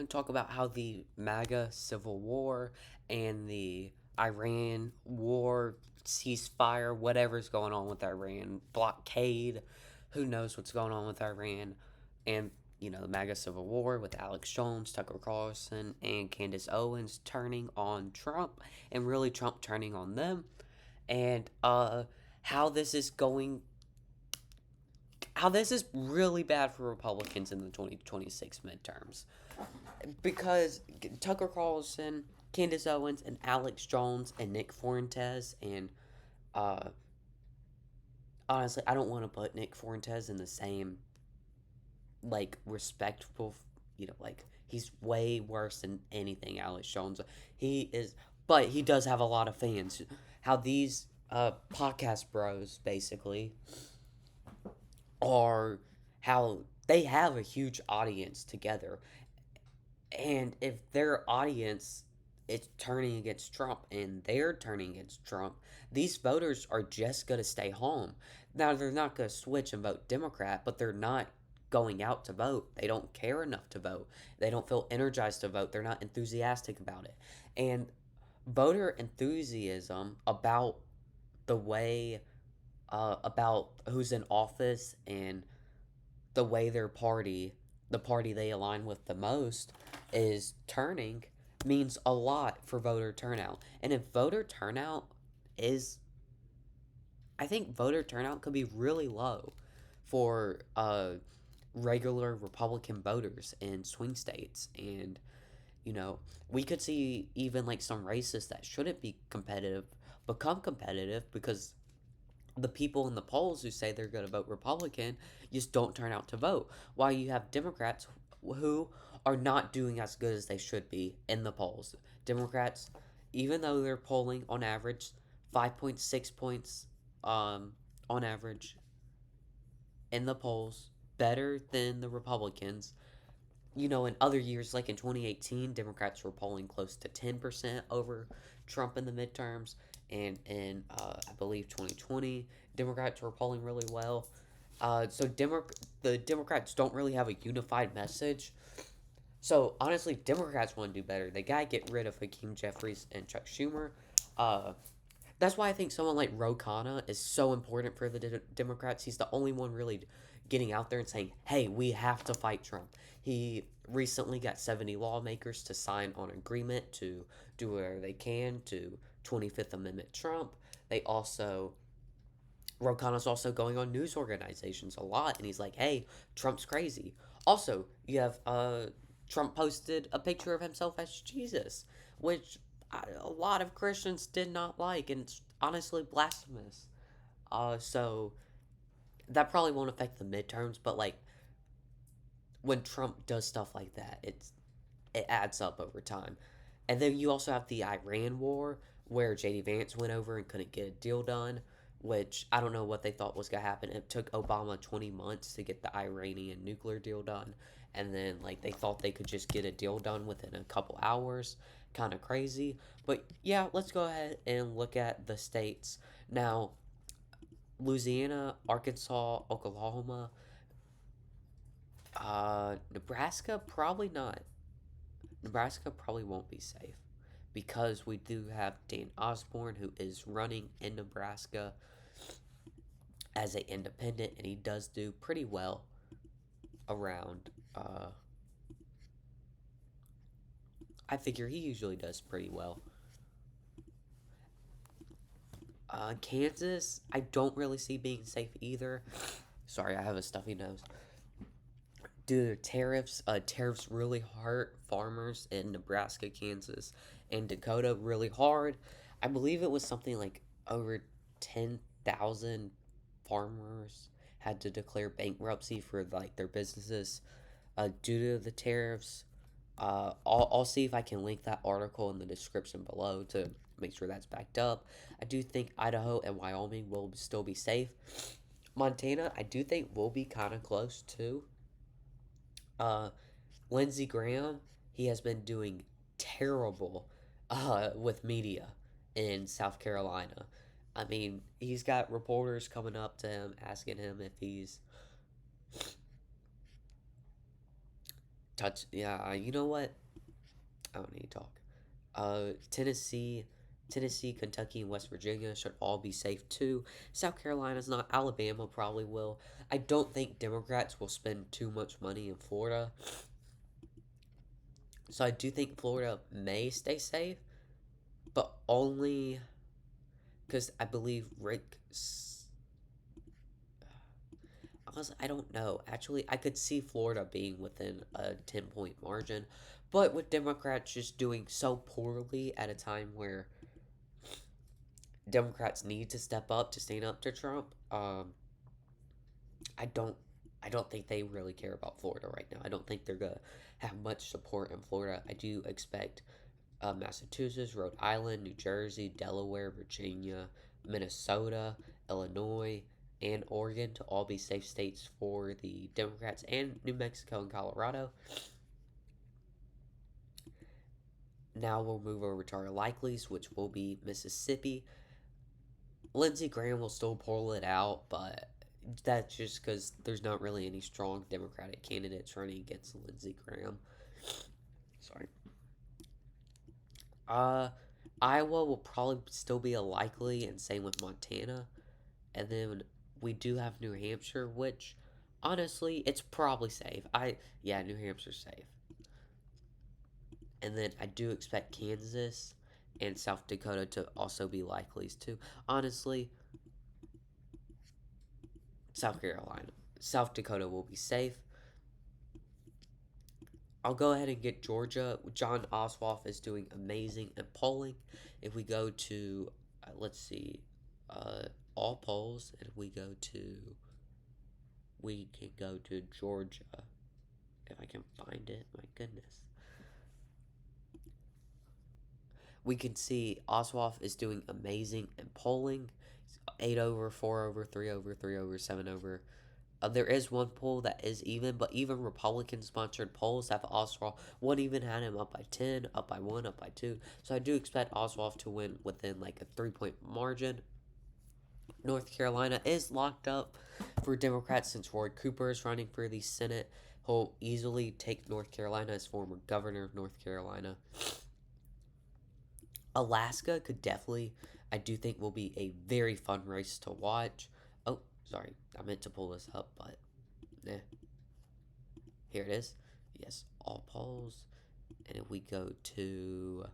and talk about how the MAGA Civil War and the Iran war ceasefire, whatever's going on with Iran, blockade, who knows what's going on with Iran, and the MAGA Civil War with Alex Jones, Tucker Carlson, and Candace Owens turning on Trump, and really Trump turning on them, and how this is going how this is really bad for Republicans in the 2026 midterms because Tucker Carlson, Candace Owens, and Alex Jones and Nick Fuentes and uh, honestly, I don't want to put Nick Fuentes in the same respectful, like he's way worse than anything Alex Jones. He is, but he does have a lot of fans. How these podcast bros basically are how they have a huge audience together. And if their audience is turning against Trump and they're turning against Trump, these voters are just going to stay home. Now, they're not going to switch and vote Democrat, but they're not going out to vote. They don't care enough to vote. They don't feel energized to vote. They're not enthusiastic about it. And voter enthusiasm about the way, about who's in office and the way the party they align with the most, is turning means a lot for voter turnout. And if voter turnout is, I think voter turnout could be really low for regular Republican voters in swing states. And, you know, we could see even like some races that shouldn't be competitive become competitive because the people in the polls who say they're going to vote Republican just don't turn out to vote. While you have Democrats who are not doing as good as they should be in the polls. Democrats, even though they're polling on average 5.6 points on average in the polls, better than the Republicans. In other years, like in 2018, Democrats were polling close to 10% over Trump in the midterms. And in, I believe, 2020, Democrats were polling really well. The Democrats don't really have a unified message. So, honestly, Democrats want to do better. They got to get rid of Hakeem Jeffries and Chuck Schumer. Uh, that's why I think someone like Ro Khanna is so important for the Democrats. He's the only one really getting out there and saying, hey, we have to fight Trump. He recently got 70 lawmakers to sign on an agreement to do whatever they can to 25th Amendment Trump. They also, Ro Khanna's also going on news organizations a lot, and he's like, hey, Trump's crazy. Also, you have Trump posted a picture of himself as Jesus, which a lot of Christians did not like, and it's honestly blasphemous. So that probably won't affect the midterms, but like when Trump does stuff like that, it adds up over time. And then you also have the Iran war where JD Vance went over and couldn't get a deal done, which I don't know what they thought was going to happen. It took Obama 20 months to get the Iranian nuclear deal done, and then like they thought they could just get a deal done within a couple hours. Kind of crazy. But yeah, let's go ahead and look at the states. Now, Louisiana, Arkansas, Oklahoma, Nebraska, probably not. Nebraska probably won't be safe because we do have Dan Osborne, who is running in Nebraska as an independent, and he does do pretty well around. I figure he usually does pretty well. Kansas, I don't really see being safe either. Sorry, I have a stuffy nose. Due to tariffs, tariffs really hurt farmers in Nebraska, Kansas, and Dakota really hard. I believe it was something like over 10,000 farmers had to declare bankruptcy for like their businesses due to the tariffs. I'll see if I can link that article in the description below to make sure that's backed up. I do think Idaho and Wyoming will still be safe. Montana, I do think will be kind of close too. Uh, Lindsey Graham, he has been doing terrible with media in South Carolina. I mean, he's got reporters coming up to him asking him if he's touch. Yeah, you know what? I don't need to talk. Tennessee, Kentucky, and West Virginia should all be safe too. South Carolina's not. Alabama probably will. I don't think Democrats will spend too much money in Florida, so I do think Florida may stay safe, but only because I believe Rick. Honestly, I don't know. Actually, I could see Florida being within a 10-point margin, but with Democrats just doing so poorly at a time where Democrats need to step up to stand up to Trump. I don't I don't think they really care about Florida right now. I don't think they're gonna have much support in Florida. I do expect Massachusetts, Rhode Island, New Jersey, Delaware, Virginia, Minnesota, Illinois, and Oregon to all be safe states for the Democrats, and New Mexico and Colorado. Now we'll move over to our likelies, which will be Mississippi. Lindsey Graham will still pull it out, but that's just because there's not really any strong Democratic candidates running against Lindsey Graham. Sorry. Uh, Iowa will probably still be a likely, and same with Montana. And then we do have New Hampshire, which honestly, it's probably safe. Yeah, New Hampshire's safe. And then I do expect Kansas and South Dakota to also be likelies too. Honestly, South Carolina. South Dakota will be safe. I'll go ahead and get Georgia. John Ossoff is doing amazing in polling. If we go to, let's see, all polls, and we can go to Georgia. If I can find it, my goodness. We can see Ossoff is doing amazing in polling. 8 over, 4 over, 3 over, 3 over, 7 over. There is one poll that is even, but even Republican sponsored polls have Oswald. One even had him up by 10, up by 1, up by 2. So I do expect Oswald to win within like a 3-point margin. North Carolina is locked up for Democrats since Roy Cooper is running for the Senate. He'll easily take North Carolina as former governor of North Carolina. Alaska could definitely, I do think, will be a very fun race to watch. Oh, sorry, I meant to pull this up, but here it is. Yes, all polls. And if we go to,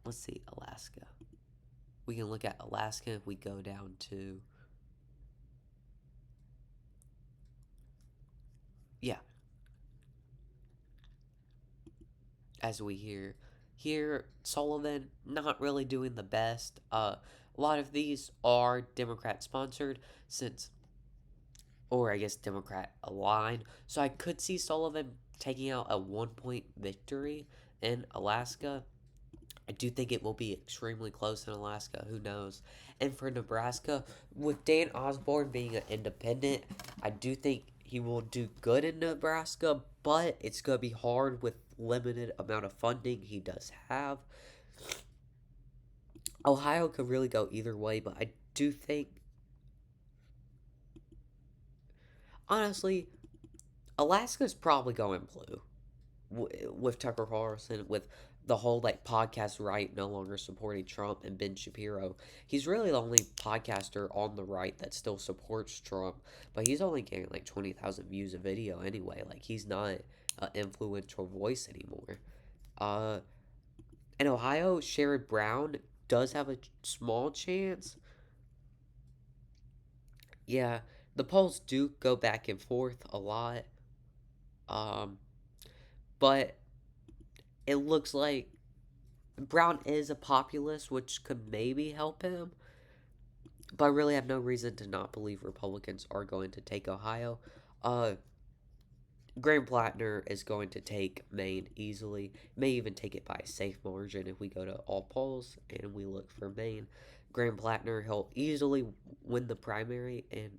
let's see, Alaska. We can look at Alaska if we go down to, yeah, as we hear. Here, Sullivan not really doing the best. A lot of these are Democrat sponsored, since, or I guess Democrat aligned. So I could see Sullivan taking out a 1-point victory in Alaska. I do think it will be extremely close in Alaska. Who knows? And for Nebraska, with Dan Osborne being an independent, I do think he will do good in Nebraska, but it's going to be hard with limited amount of funding he does have. Ohio could really go either way, but I do think, honestly, Alaska's probably going blue. With Tucker Carlson, with the whole like podcast right no longer supporting Trump, and Ben Shapiro. He's really the only podcaster on the right that still supports Trump, but he's only getting like 20,000 views a video anyway. Like he's not an influential voice anymore. Uh, in Ohio, Sherrod Brown does have a small chance. Yeah, the polls do go back and forth a lot. Um, but it looks like Brown is a populist, which could maybe help him. But I really have no reason to not believe Republicans are going to take Ohio. Uh, Graham Plattner is going to take Maine easily. May even take it by a safe margin if we go to all polls and we look for Maine. Graham Plattner, he'll easily win the primary. And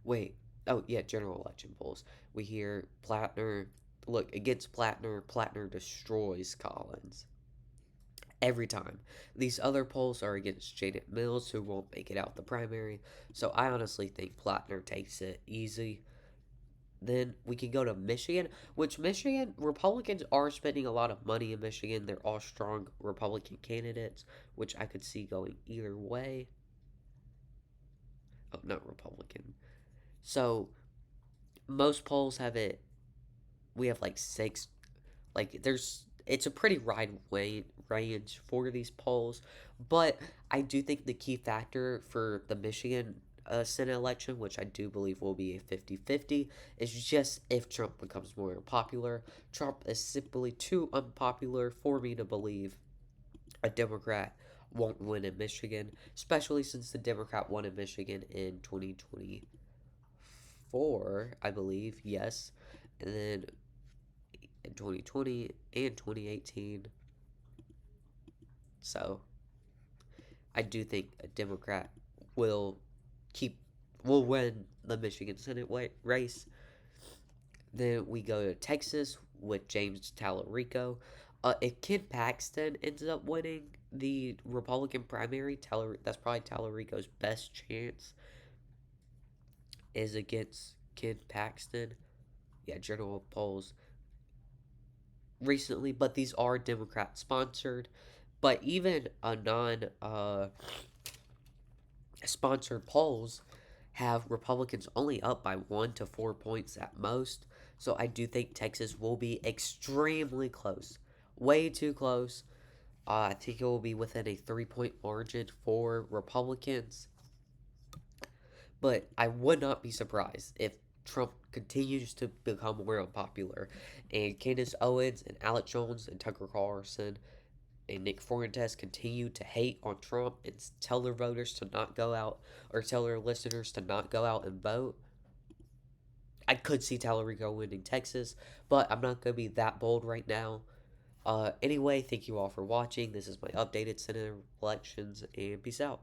wait, oh yeah, general election polls. We hear Plattner, look, against Plattner, Plattner destroys Collins. every time. These other polls are against Janet Mills, who won't make it out the primary. So I honestly think Plattner takes it easy. Then we can go to Michigan, which Michigan Republicans are spending a lot of money in Michigan. They're all strong Republican candidates, which I could see going either way. Oh, not Republican. So most polls have it. We have like six. Like there's, it's a pretty wide range for these polls, but I do think the key factor for the Michigan Senate election, which I do believe will be a 50-50, is just if Trump becomes more unpopular. Trump is simply too unpopular for me to believe a Democrat won't win in Michigan, especially since the Democrat won in Michigan in 2024, I believe, yes. And then in 2020 and 2018. So I do think a Democrat will keep will win the Michigan Senate race. Then we go to Texas with James Tallarico. If Ken Paxton ends up winning the Republican primary, that's probably Tallarico's best chance is against Ken Paxton. Yeah, general polls recently, but these are Democrat sponsored. But even a non sponsored polls have Republicans only up by 1 to 4 points at most. So I do think Texas will be extremely close, way too close. I think it will be within a 3 point margin for Republicans. But I would not be surprised if Trump continues to become more unpopular and Candace Owens and Alex Jones and Tucker Carlson and Nick Fuentes continue to hate on Trump and tell their voters to not go out or tell their listeners to not go out and vote. I could see Tallarico winning Texas, but I'm not going to be that bold right now. Anyway, thank you all for watching. This is my updated Senate elections, and peace out.